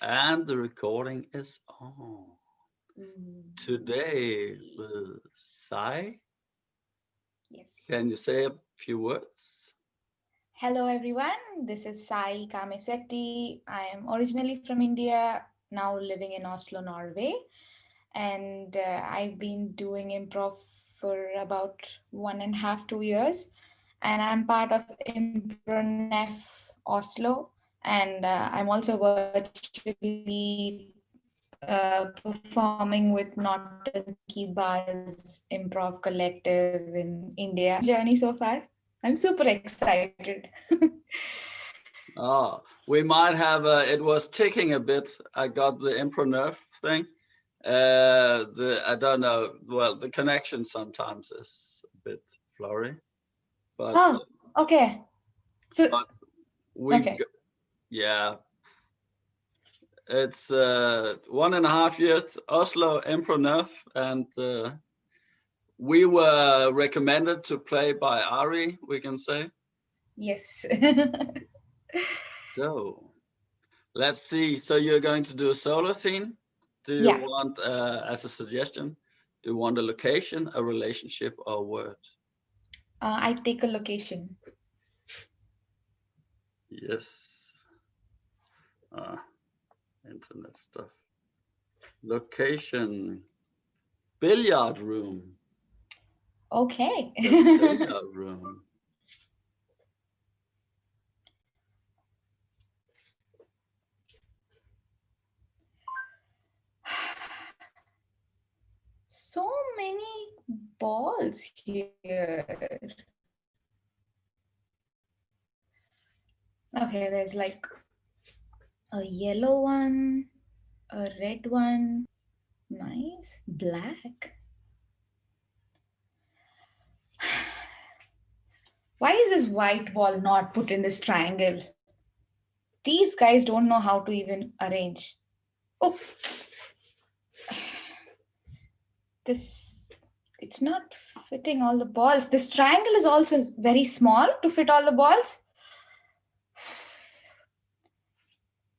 And the recording is on. Mm. Today with Sai. Yes. Can you say a few words? Hello, everyone. This is Sai Kamesetti. I am originally from India, now living in Oslo, Norway. And I've been doing improv for about 1.5, 2 years. And I'm part of Impronef Oslo. And I'm also virtually performing with Not a Monkey Buzz Improv Collective in India. Journey so far. I'm super excited. We might have, it was ticking a bit. I got the improv thing. I don't know. Well, the connection sometimes is a bit blurry, but Oh, okay. So, but we, okay. yeah, it's 1.5 years Oslo improv, and we were recommended to play by Ari, we can say. Yes. So let's see. So you're going to do a solo scene. Do you Yeah, want, as a suggestion, do you want a location, a relationship, or a word? I take a location. Yes. Uh, internet stuff. Location. Billiard room. Okay. The billiard room. So many balls here. Okay, there's like a yellow one, a red one. Nice. Black. Why is this white ball not put in this triangle? These guys don't know how to even arrange. Oh, this it's not fitting all the balls. This triangle is also very small to fit all the balls.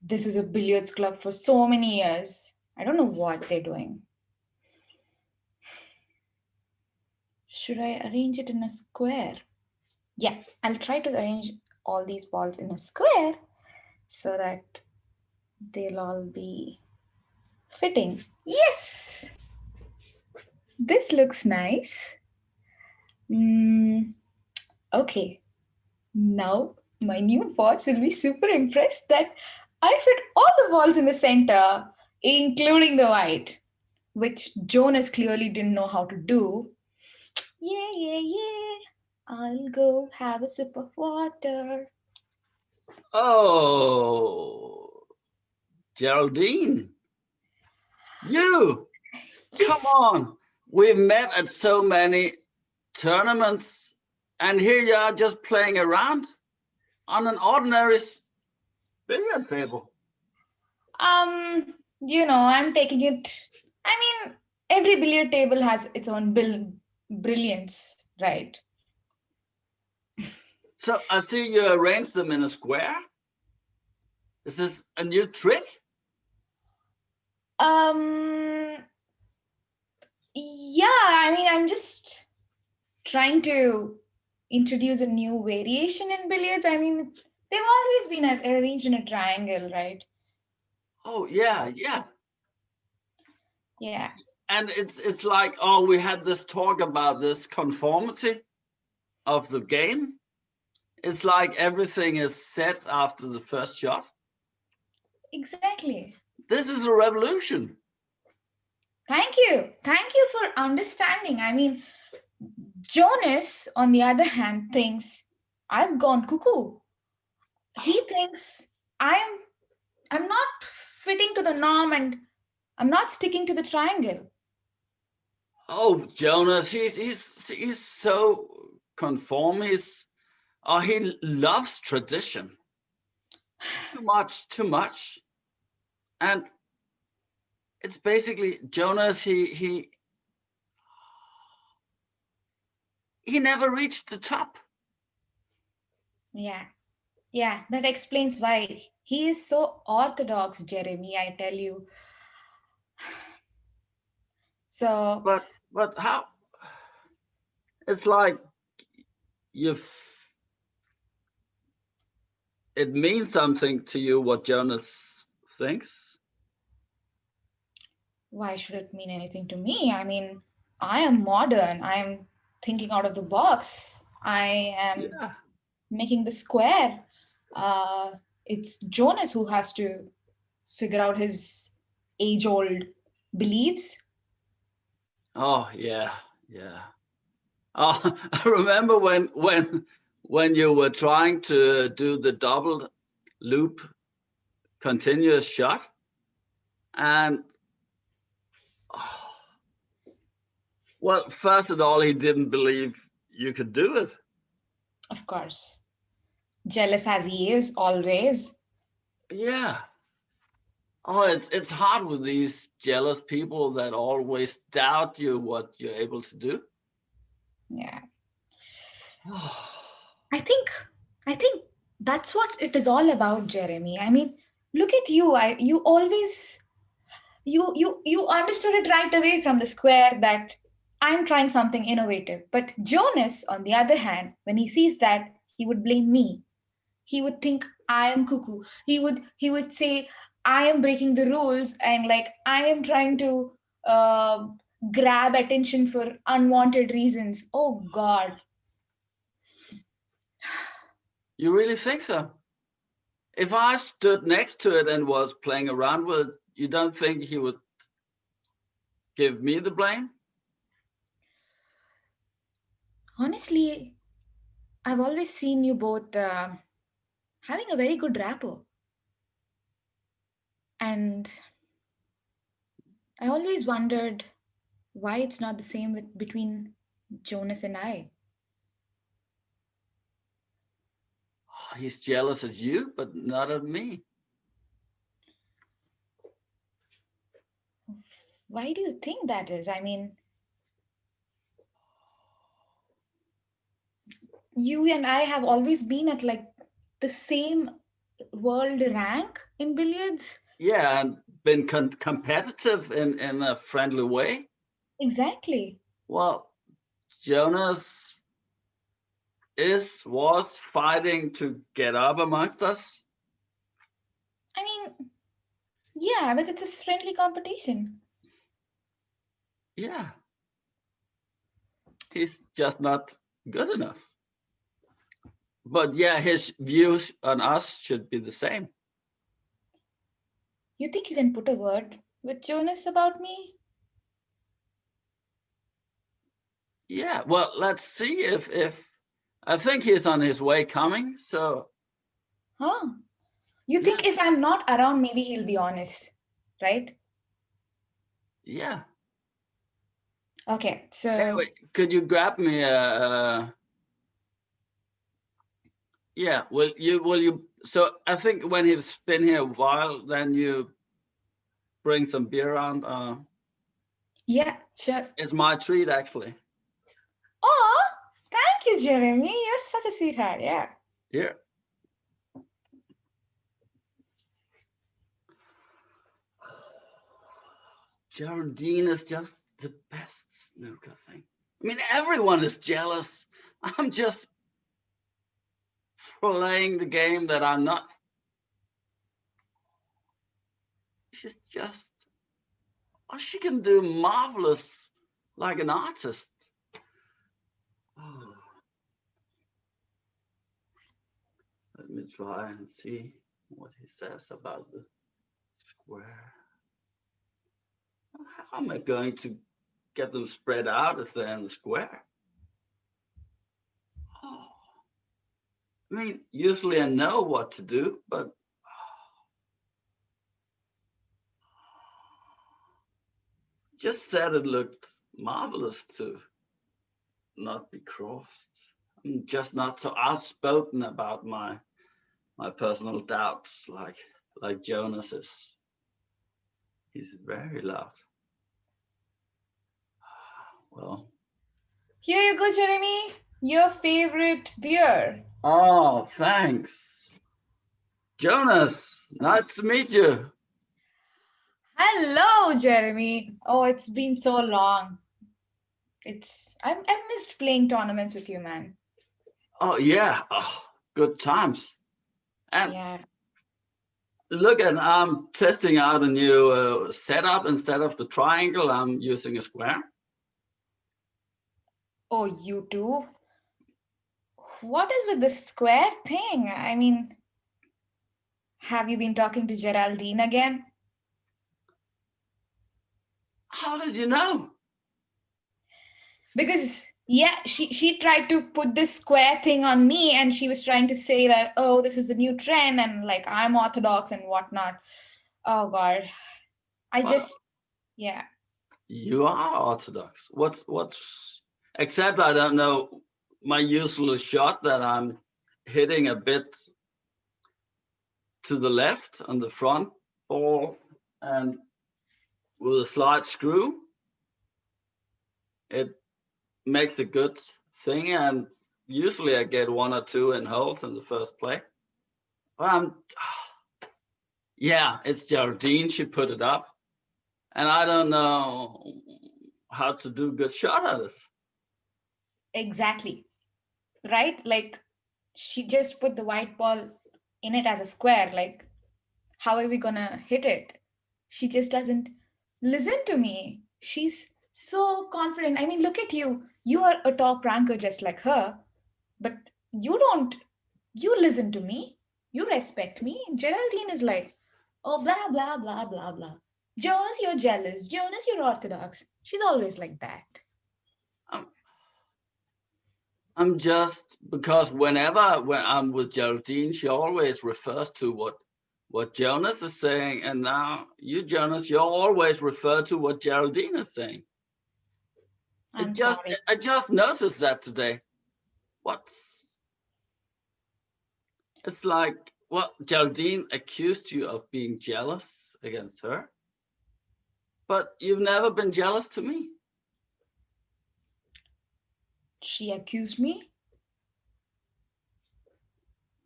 This is a billiards club for so many years. I don't know what they're doing. Should I arrange it in a square? Yeah, I'll try to arrange all these balls in a square so that they'll all be fitting. Yes! This looks nice. Mm, okay, now my new bots will be super impressed that I fit all the balls in the center, including the white, which Jonas clearly didn't know how to do. Yeah, yeah, yeah. I'll go have a sip of water. Oh, Geraldine, you, come Yes, on. We've met at so many tournaments, and here you are just playing around on an ordinary billiard table. I'm taking it. I mean, every billiard table has its own brilliance, right? So I see you arrange them in a square. Is this a new trick? Um, yeah, I mean, I'm just trying to introduce a new variation in billiards. I mean, they've always been arranged in a triangle, right? Oh yeah, yeah. Yeah. And it's like, oh, we had this talk about this conformity of the game. It's like everything is set after the first shot. Exactly. This is a revolution. Thank you. Thank you for understanding. I mean, Jonas, on the other hand, thinks I've gone cuckoo. He thinks I'm I'm not fitting to the norm and I'm not sticking to the triangle. Oh, Jonas, he's so conform. He loves tradition too much, too much, and it's basically Jonas. He never reached the top. Yeah. Yeah, that explains why he is so orthodox, Jeremy, I tell you. So, But how? It's like you. It means something to you what Jonas thinks. why should it mean anything to me? I mean, I am modern. I am thinking out of the box. I am Yeah. making the square. Uh, it's Jonas who has to figure out his age old beliefs. Oh yeah, yeah. Oh, I remember when you were trying to do the double loop continuous shot, and oh, well, first of all, he didn't believe you could do it. Of course. Jealous as he is always. Yeah. Oh, it's hard with these jealous people that always doubt you what you're able to do. Yeah. I think I think that's what it is all about, Jeremy. I mean, look at you. You always you understood it right away from the square that I'm trying something innovative. But Jonas, on the other hand, when he sees that, he would blame me. He would think I am cuckoo. He would say I am breaking the rules and like I am trying to uh, grab attention for unwanted reasons. Oh God. You really think so? If I stood next to it and was playing around with it, you don't think he would give me the blame? Honestly, I've always seen you both having a very good rapport. And I always wondered why it's not the same between Jonas and I. Oh, he's jealous of you, but not of me. Why do you think that is? I mean, you and I have always been at like the same world rank in billiards. Yeah, and been competitive in a friendly way. Exactly. Well, Jonas was fighting to get up amongst us. I mean, yeah, but it's a friendly competition. Yeah, he's just not good enough. But yeah, his views on us should be the same. You think you can put a word with Jonas about me? Yeah, well, let's see if I think he's on his way coming. So Huh? You yeah, think if I'm not around, maybe he'll be honest, right? yeah. Okay, so Anyway, could you grab me yeah, will you so I think when he's been here a while, then you bring some beer around. yeah, sure. It's my treat actually. Oh, thank you, Jeremy. You're such a sweetheart. Yeah. Here. Geraldine is just the best snooker thing. I mean, everyone is jealous. I'm just playing the game that I'm not. She's just, oh, she can do marvelous like an artist. Oh, let me try and see what he says about the square. How am I going to get them spread out if they're in the square? Oh, I mean, usually I know what to do, but just said it looked marvelous to not be crossed. I'm just not so outspoken about my personal doubts like Jonas is. He's very loud. Well. Here you go, Jeremy. Your favorite beer. Oh, thanks. Jonas, nice to meet you. Hello, Jeremy. Oh, it's been so long. I've missed playing tournaments with you, man. Oh yeah, oh, good times. And Yeah. look, at I'm testing out a new setup. Instead of the triangle, I'm using a square. Oh, you too? What is with this square thing? I mean, have you been talking to Geraldine again? How did you know? Because yeah, she tried to put this square thing on me, and she was trying to say that, oh, this is the new trend, and like I'm orthodox and whatnot. Oh God, I Well, just yeah. you are Orthodox. What's except I don't know my usual shot that I'm hitting a bit to the left on the front ball and with a slight screw. It makes a good thing, and usually I get 1 or 2 in holes in the first play. But yeah, it's Geraldine. She put it up, and I don't know how to do good shot at it. Exactly. Right? Like she just put the white ball in it as a square. Like, how are we gonna hit it? She just doesn't listen to me. She's so confident. I mean, look at you. You are a top ranker just like her, but you don't, you listen to me. You respect me. Geraldine is like, oh, blah, blah, blah, blah, blah. Jonas, you're jealous. Jonas, you're orthodox. She's always like that. I'm, I'm just because whenever when I'm with Geraldine, she always refers to what Jonas is saying, and now you, Jonas, you always refer to what Geraldine is saying. I'm sorry. I just noticed that today. What's It's like, well, Geraldine accused you of being jealous against her, but you've never been jealous to me. She accused me.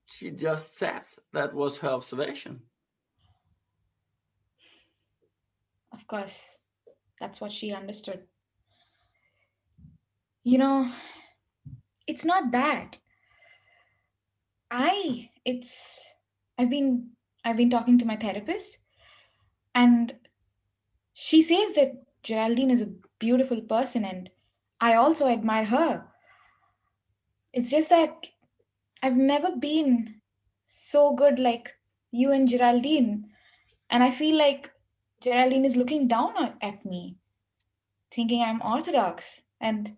She just said that was her observation. Of course, that's what she understood. You know, it's not that. I, it's, I've been, I've been talking to my therapist, and she says that Geraldine is a beautiful person, and I also admire her. It's just that I've never been so good like you and Geraldine. And I feel like Geraldine is looking down at me, thinking I'm orthodox. And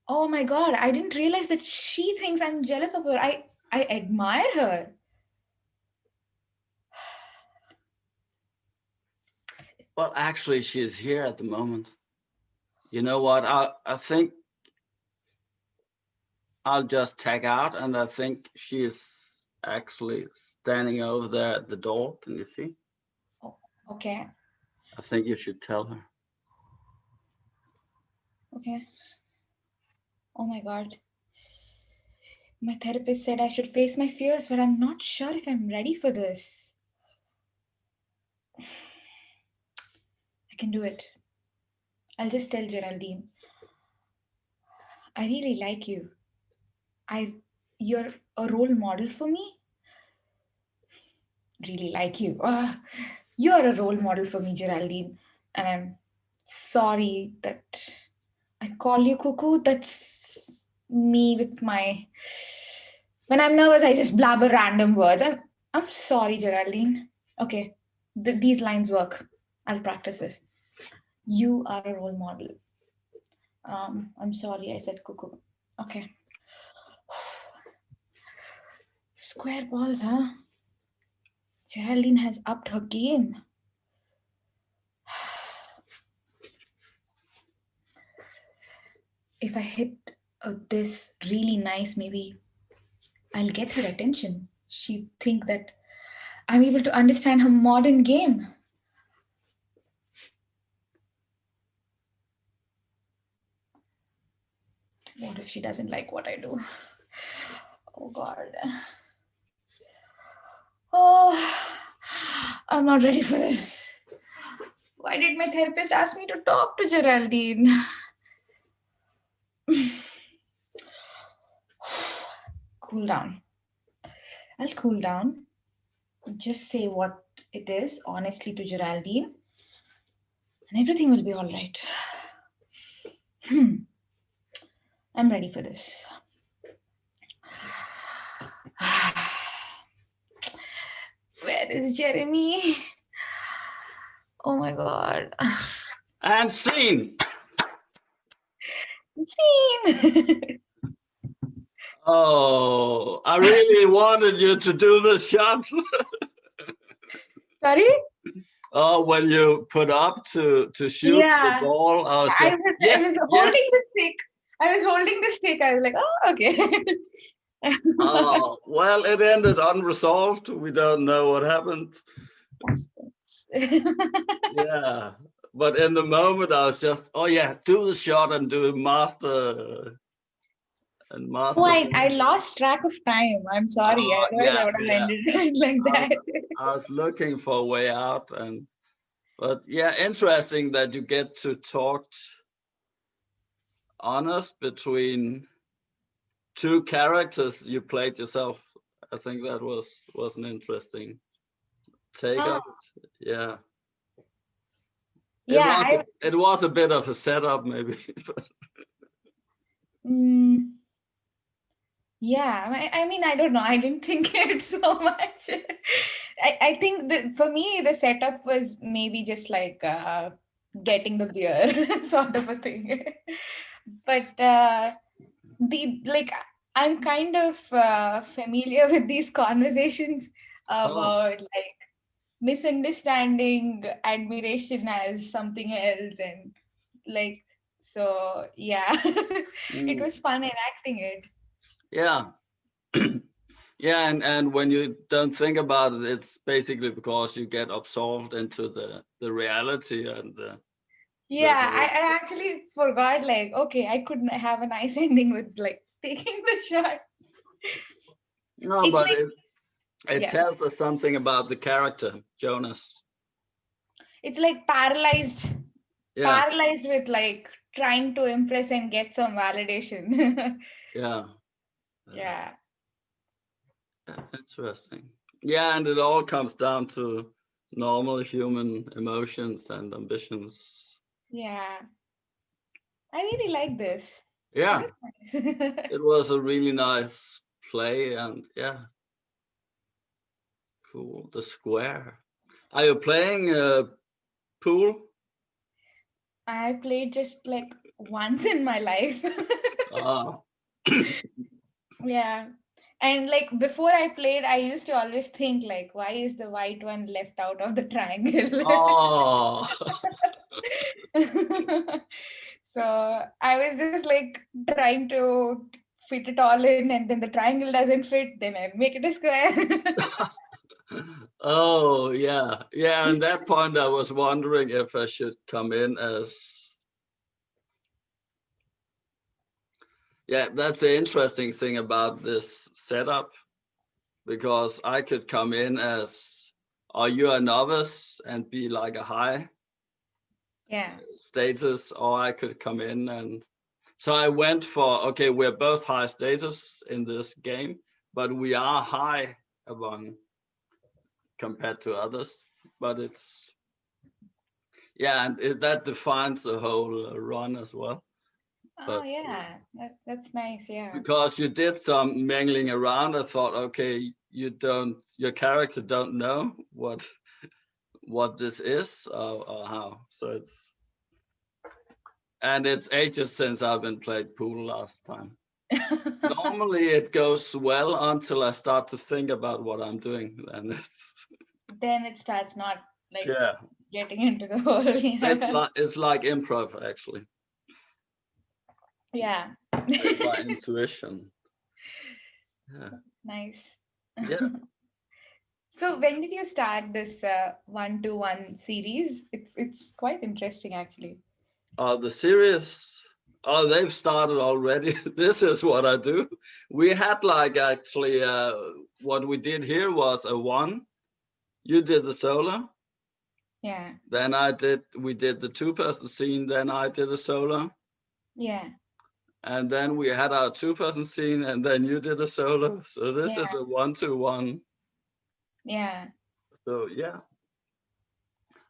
oh my God, I didn't realize that she thinks I'm jealous of her. I admire her. Well, actually, she is here at the moment. You know what? I think I'll just tag out, and I think she is actually standing over there at the door. Can you see? Oh, okay, I think you should tell her. okay. Oh my God. My therapist said I should face my fears, but I'm not sure if I'm ready for this. I can do it. I'll just tell Geraldine. I really like you. I You're a role model for me. Really like you. You're a role model for me, Geraldine. And I'm sorry that I call you cuckoo. That's me with my. When I'm nervous, I just blabber random words. I'm sorry, Geraldine. Okay, these lines work. I'll practice this. You are a role model. I'm sorry, I said cuckoo. Okay. Square balls, huh? Geraldine has upped her game. If I hit this really nice, maybe I'll get her attention. She'd think that I'm able to understand her modern game. What if she doesn't like what I do? Oh God. Oh, I'm not ready for this. Why did my therapist ask me to talk to Geraldine? Cool down. I'll cool down. Just say what it is honestly to Geraldine, and everything will be all right. I'm ready for this. Where is Jeremy? Oh my god. And scene. Scene. Oh, I really wanted you to do the shot. Sorry? Oh, when you put up to shoot the Yeah. ball, I was I just, was, I yes, was yes. holding the stick. I was holding the stick. I was like, oh, okay. Oh, well, it ended unresolved. We don't know what happened. Yeah. But in the moment, I was just, oh yeah, do the shot and do master and Oh, master. I lost track of time. I'm sorry. Oh Otherwise, I yeah, would have yeah. ended it like I was, that. I was looking for a way out, but yeah, interesting that you get to talk honest between two characters you played yourself. I think that was an interesting take Oh, of it. Yeah. yeah. It was a bit of a setup maybe. Mm, yeah. I mean, I don't know. I didn't think it so much. I think that for me, the setup was maybe just like getting the beer sort of a thing. But the like I'm kind of familiar with these conversations Oh. about like misunderstanding admiration as something else, and like, so yeah. It Mm, was fun enacting it. yeah. Yeah, and when you don't think about it, it's basically because you get absorbed into the reality and the Yeah, whole. I actually forgot, like, okay, I couldn't have a nice ending with like taking the shot. No, It's but like, it yeah, sorry. tells us something about the character, Jonas. It's like Yeah, paralyzed with like trying to impress and get some validation. yeah, uh, Yeah. yeah, interesting. Yeah, and it all comes down to normal human emotions and ambitions. Yeah. I really like this. It Yeah, was nice. it was a really nice play, and yeah, cool. The square. Are you playing pool? I played just like once in my life. Ah. Yeah. And like before I played, I used to always think like, why is the white one left out of the triangle? Oh. So I was just like trying to fit it all in, and then the triangle doesn't fit, then I make it a square. Oh, yeah. Yeah, and that point I was wondering if I should come in as. Yeah, that's the interesting thing about this setup, because I could come in as, are you a novice and be like a high Yeah. status, or I could come in and. So I went for, okay, we're both high status in this game, but we are high among compared to others. But it's, yeah, and that defines the whole run as well. Oh But yeah, that's nice. Yeah. because you did some mangling around, I thought, okay, your character don't know what this is, or how. So it's ages since I've been played pool last time. Normally it goes well until I start to think about what I'm doing, and Then it starts not like yeah, getting into the hole. Yeah. it's like improv actually, Yeah. played by intuition. Yeah, Nice. yeah. So when did you start this 1-to-1 series? It's quite interesting actually. The series. Oh, they've started already. This is what I do. We had like actually what we did here was a one. You did the solo. Yeah. Then we did the two-person scene. Then I did a solo. Yeah. And then we had our two-person scene, and then you did a solo. So this is Yeah. a 1-2-1. Yeah. So yeah.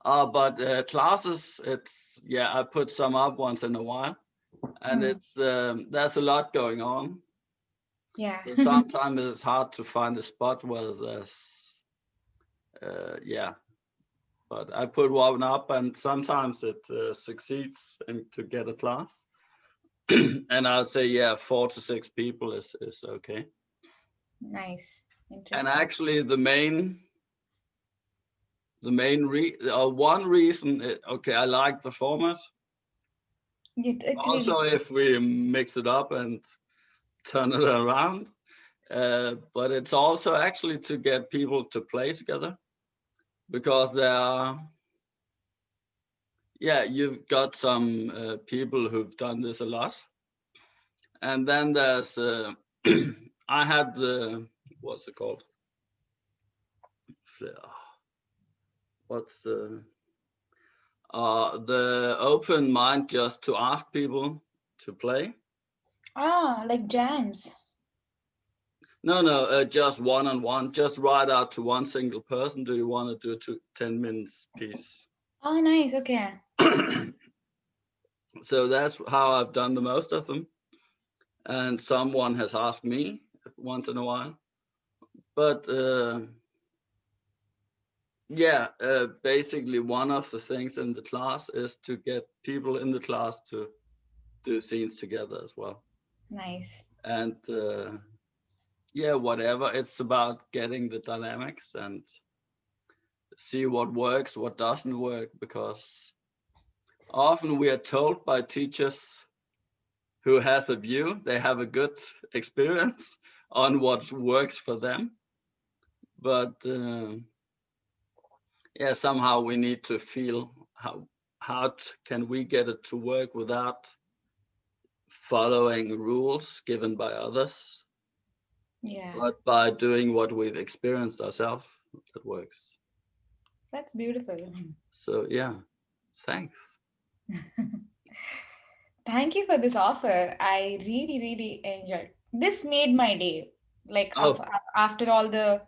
But classes, it's yeah, I put some up once in a while, and it's there's a lot going on. Yeah. So sometimes it's hard to find a spot where there's yeah. But I put one up, and sometimes it succeeds in to get a class. And I'll say yeah, 4 to 6 people is okay. Nice. And Interesting. actually, one reason, okay, I like the format. It's really Also, if we mix it up and turn it around, but it's also actually to get people to play together, because there are, yeah, you've got some people who've done this a lot, and then there's I had the what's it called? What's the open mind, just to ask people to play. like jams. No, just one-on-one. Just write out to one single person. Do you want to do 10 minutes piece? Oh, nice. Okay. So that's how I've done the most of them. And someone has asked me once in a while. But yeah, basically one of the things in the class is to get people in the class to do scenes together as well. Nice. And yeah, whatever. It's about getting the dynamics and see what works, what doesn't work, because often we are told by teachers who has a view, they have a good experience on what works for them. But yeah, somehow we need to feel how can we get it to work without following rules given by others, Yeah. but by doing what we've experienced ourselves that works. That's beautiful. So yeah, thanks. Thank you for this offer. I really, really enjoyed. This made my day. Like Oh, after all the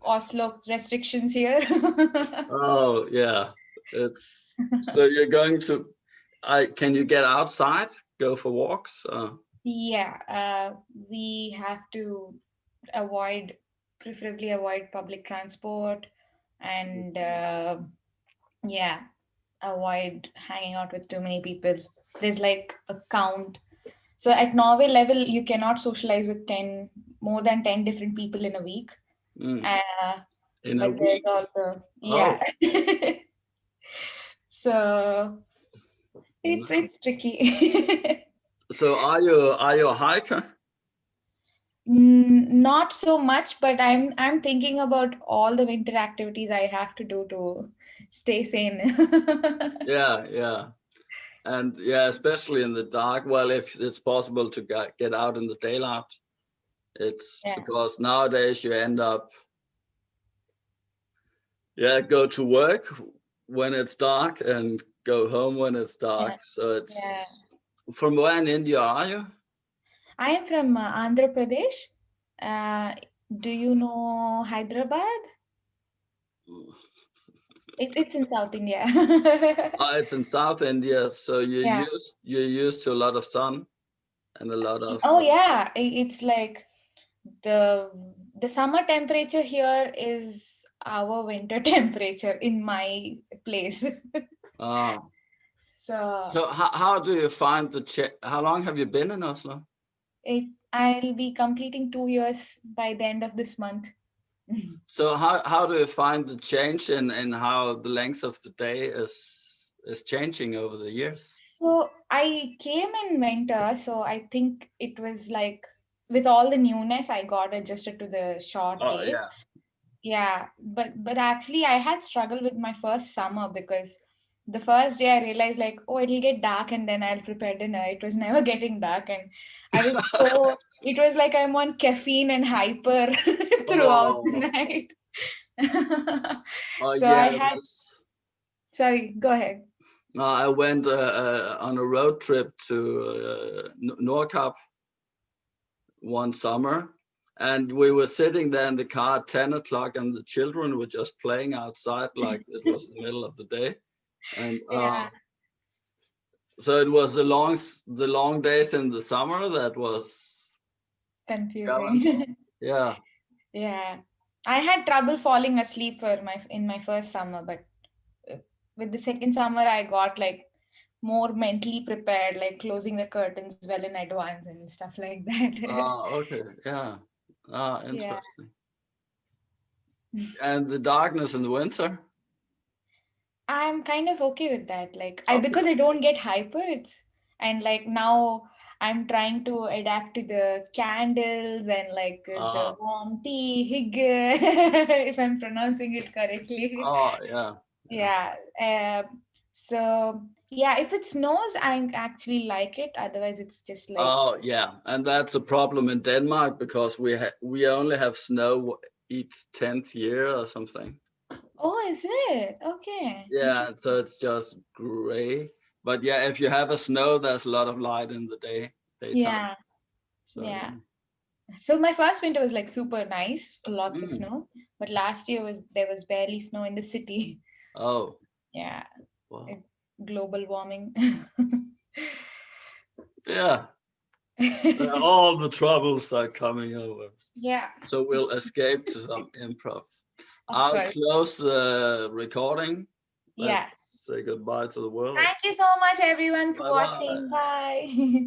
Oslo restrictions here. oh yeah. It's so you're going to I can you get outside, go for walks? Yeah, we have to avoid, preferably avoid public transport, and yeah, avoid hanging out with too many people. There's like a count. So at Norway level, you cannot socialize with 10, more than 10 different people in a week. Mm, Uh, in a but there's week? also, Oh, yeah. So no. it's tricky. So are you a hiker? Not so much, but I'm thinking about all the winter activities I have to do to stay sane. Yeah, yeah. And yeah, especially in the dark. Well, if it's possible to get out in the daylight, it's Yeah, because nowadays you end up, yeah, go to work when it's dark and go home when it's yeah, dark. So yeah. it's from where in India are you? I am from Andhra Pradesh. Uh, do you know Hyderabad? It's in South India. It's in South India, so Yeah. you're used to a lot of sun and a lot of Oh yeah, it's like the the summer temperature here is our winter temperature in my place. uh, So so how do you find how long have you been in Oslo? I'll be completing 2 years by the end of this month. So how do you find the change in how the length of the day is changing over the years? So I came in winter, so I think it was like with all the newness, I got adjusted to the short Oh days. yeah. Yeah, but actually I had struggled with my first summer because the first day I realized like, oh, it'll get dark and then I'll prepare dinner. It was never getting dark, and I was so, it was like I'm on caffeine and hyper throughout the Oh, night. oh So I yeah, had, that's. sorry, go ahead. I went on a road trip to Nordkap one summer, and we were sitting there in the car at 10 o'clock, and the children were just playing outside like it was the middle of the day. And Yeah, so it was the long days in the summer that was challenge. confusing. Yeah. Yeah. I had trouble falling asleep for my first summer, but with the second summer I got like more mentally prepared, like closing the curtains well in advance and stuff like that. Okay. Yeah. Yeah. Interesting. And the darkness in the winter. I'm kind of okay with that. Like I, Okay. because I don't get hyper, it's, and like now I'm trying to adapt to the candles and like Uh, the warm tea, hygge, if I'm pronouncing it correctly. oh yeah. Yeah. Yeah. So yeah, if it snows, I actually like it. Otherwise, it's just like, Oh yeah, and that's a problem in Denmark because we only have snow each 10th year or something. oh, is it? Okay. Yeah, so it's just gray. But yeah, if you have a snow, there's a lot of light in the daytime. Yeah. So Yeah. yeah. So my first winter was like super nice, lots of Mm. snow. But last year was, there was barely snow in the city. Oh, Yeah. wow. it- Global warming. Yeah, all the troubles are coming over. Yeah, So we'll escape to some improv. of I'll course. close the recording. Yeah. Let's say goodbye to the world. Thank you so much, everyone, for Bye bye. watching. Bye.